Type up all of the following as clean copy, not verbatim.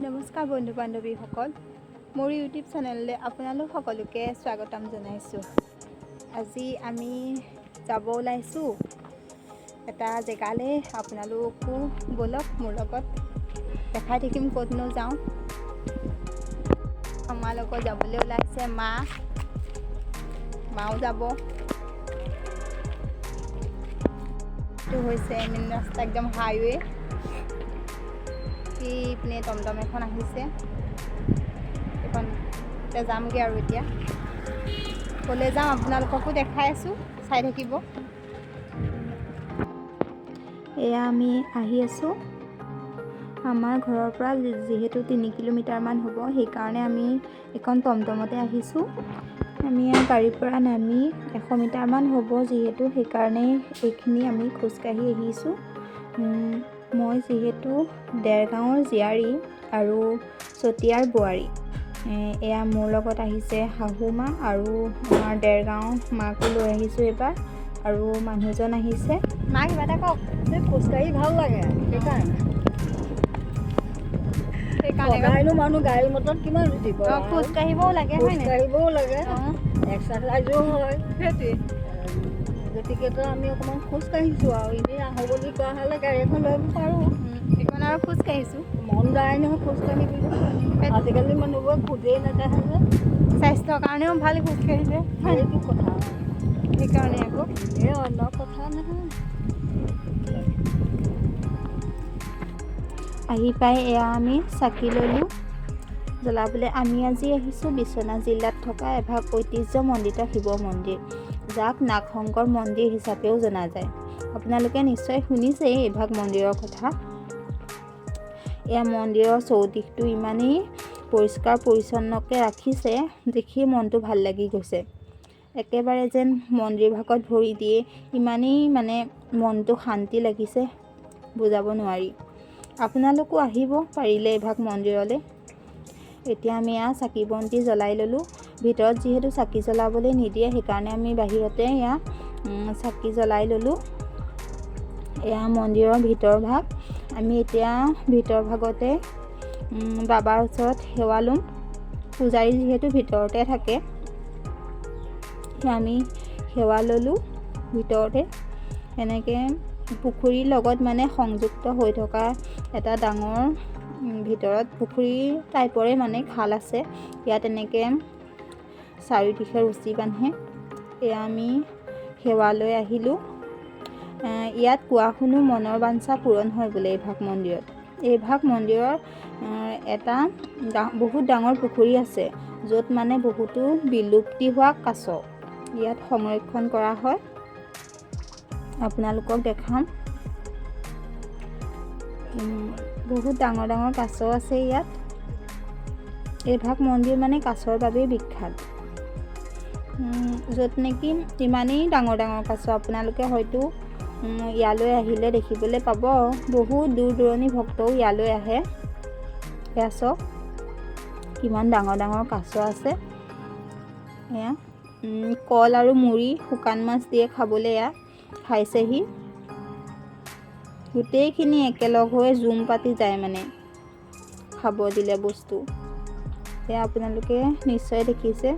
নমস্কাৰ বন্ধু বান্ধৱীসকল, মোৰ ইউটিউব চেনেললৈ আপোনালোক সকলোকে স্বাগতম জনাইছোঁ। আজি আমি যাব ওলাইছোঁ এটা জেগালৈ। আপোনালোকো ব'লক মোৰ লগত, দেখাই থাকিম ক'তনো যাওঁ। আমাৰ লগত যাবলৈ ওলাইছে মাও যাব। এইটো হৈছে মেইন ৰাস্তা, একদম হাইৱে। ইপিনে টমটম এখন আহিছে, এইখনতে যামগৈ আৰু এতিয়া ক'লৈ যাওঁ আপোনালোককো দেখাই আছোঁ, চাই থাকিব। এয়া আমি আহি আছোঁ আমাৰ ঘৰৰ পৰা, যিহেতু 3 কিলোমিটাৰমান হ'ব, সেইকাৰণে আমি এখন টমটমতে আহিছোঁ। আমি গাড়ীৰ পৰা নামি 100 মিটাৰমান হ'ব যিহেতু, সেইকাৰণে এইখিনি আমি খোজকাঢ়ি আহিছোঁ। মই যিহেতু দেৰগাঁৱৰ জীয়াৰী আৰু চতিয়াৰ বোৱাৰী। এয়া মোৰ লগত আহিছে শাহুমা আৰু আমাৰ দেৰগাঁও মাকো লৈ আহিছোঁ এইবাৰ, আৰু মানুহজন আহিছে। মা কিবা এটা কওক। খোজকাঢ়ি ভাল লাগে, সেইকাৰণে মানুহ গাড়ী মটৰত কিমান উঠিব, খোজকাঢ়িবও লাগে, খোজকাঢ়িবও লাগে, এক্সাৰচাইজো হয়। সেইটোৱে গতিকেতো আমি অকণমান খোজকাঢ়িছোঁ আৰু এনেই আহোঁ বুলি কোৱা হ'লে গাড়ী এখন লৈ পাৰোঁ। সেইখন আৰু খোজকাঢ়িছোঁ, মন যায় নহয় খোজকাঢ়িবলৈ। আজিকালি মানুহবোৰে খোজেই নাকাঢ়ে যে, স্বাস্থ্যৰ কাৰণেও ভাল খোজকাঢ়িলে। সেইটো কথা, সেইকাৰণে আকৌ এই অন্য কথা নহয়। আহি পাই এয়া আমি চাকি ল'লোঁ জ্বলাবলৈ। আমি আজি আহিছোঁ বিশ্বনাথ জিলাত থকা এভাগ ঐতিহ্যমণ্ডিত শিৱ মন্দিৰ, যাক নাগশংকৰ মন্দিৰ হিচাপেও জনা যায়। আপোনালোকে নিশ্চয় শুনিছেই এইভাগ মন্দিৰৰ কথা। এয়া মন্দিৰৰ চৌদিশটো ইমানেই পৰিষ্কাৰ পৰিচ্ছন্নকৈ ৰাখিছে, দেখি মনটো ভাল লাগি গৈছে। একেবাৰে যেন মন্দিৰ ভাগত ভৰি দিয়ে, ইমানেই মনটো শান্তি লাগিছে, বুজাব নোৱাৰি। আপোনালোকো আহিব পাৰিলে এইভাগ মন্দিৰলৈ। এতিয়া আমি চাকি বন্তি জ্বলাই ল'লোঁ। ভিতৰত যিহেতু চাকি জ্বলাবলৈ নিদিয়ে, সেইকাৰণে আমি বাহিৰতে চাকি জ্বলাই ল'লোঁ। এয়া মন্দিৰৰ ভিতৰ ভাগ। আমি এতিয়া ভিতৰ ভাগতে বাবাৰ ওচৰত সেৱা ল'ম। পূজাৰী যিহেতু ভিতৰতে থাকে, আমি সেৱা ল'লোঁ ভিতৰতে। এনেকৈ পুখুৰীৰ লগত সংযুক্ত হৈ থকা এটা ডাঙৰ ভিতৰত পুখুৰী টাইপৰে খাল আছে। ইয়াত এনেকৈ চাৰিওদিশে ৰছী বান্ধে। এয়া আমি সেৱা লৈ আহিলোঁ। ইয়াত কোৱা শুনো মনৰ বাঞ্ছা পূৰণ হয় বোলে এইভাগ মন্দিৰত। এইভাগ মন্দিৰৰ এটা বহুত ডাঙৰ পুখুৰী আছে, য'ত বহুতো বিলুপ্তি হোৱা কাছ ইয়াত সংৰক্ষণ কৰা হয়। আপোনালোকক দেখাম। বহুত ডাঙৰ ডাঙৰ কাছ আছে ইয়াত। এইভাগ মন্দিৰ কাছৰ বাবেই বিখ্যাত, য'ত নেকি ইমানেই ডাঙৰ ডাঙৰ কাছ আপোনালোকে হয়তো ইয়ালৈ আহিলে দেখিবলৈ পাব। বহুত দূৰ দূৰণি ভক্তও ইয়ালৈ আহে। এয়া চাওক কিমান ডাঙৰ ডাঙৰ কাছ আছে। এয়া কল আৰু মুড়ি, শুকান মাছ দিয়ে খাবলৈ এয়া খাইছেহি। গোটেইখিনি একেলগ হৈ জুম পাতি যায় খাব দিলে বস্তু। এয়া আপোনালোকে নিশ্চয় দেখিছে।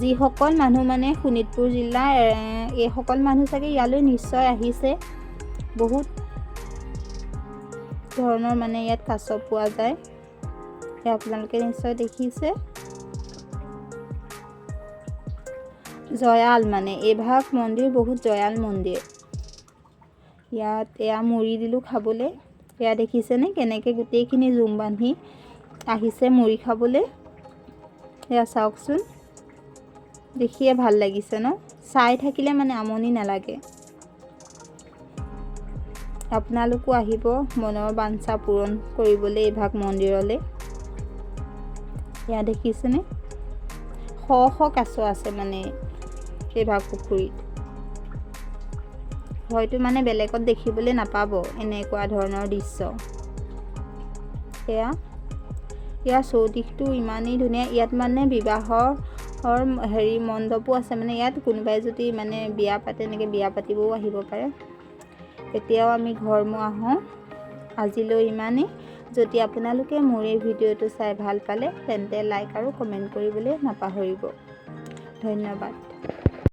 যিসকল মানুহ শোণিতপুৰ জিলাৰ, এইসকল মানুহ চাগে ইয়ালৈ নিশ্চয় আহিছে। বহুত ধৰণৰ ইয়াত কাছ পোৱা যায়। এয়া আপোনালোকে নিশ্চয় দেখিছে। জয়াল এইভাগ মন্দিৰ বহুত জয়াল মন্দিৰ। ইয়াত এয়া মুড়ি দিলোঁ খাবলৈ। এয়া দেখিছেনে কেনেকৈ গোটেইখিনি জুম বান্ধি আহিছে মুড়ি খাবলৈ। এয়া চাওকচোন, দেখিয়ে ভাল লাগিছে ন? চাই থাকিলে আমনি নালাগে। আপোনালোকো আহিব মনৰ বাঞ্ছা পূৰণ কৰিবলৈ এইভাগ মন্দিৰলৈ। এয়া দেখিছেনে শ শ কাছ আছে এইভাগ পুখুৰীত। হয়তো বেলেগত দেখিবলৈ নাপাব এনেকুৱা ধৰণৰ দৃশ্য। ইয়াৰ চৌদিশটো ইমানেই ধুনীয়া। ইয়াত বিবাহৰ মণ্ডপো আছে। ইয়াত কোনোবাই যদি বিয়া পাতে, এনেকৈ বিয়া পাতিবও আহিব পাৰে। এতিয়াও আমি ঘৰমুৱা হওঁ। আজিলৈ ইমানেই। যদি আপোনালোকে মোৰ এই ভিডিঅ'টো চাই ভাল পালে তেন্তে লাইক আৰু কমেণ্ট কৰিবলৈ নাপাহৰিব। ধন্যবাদ।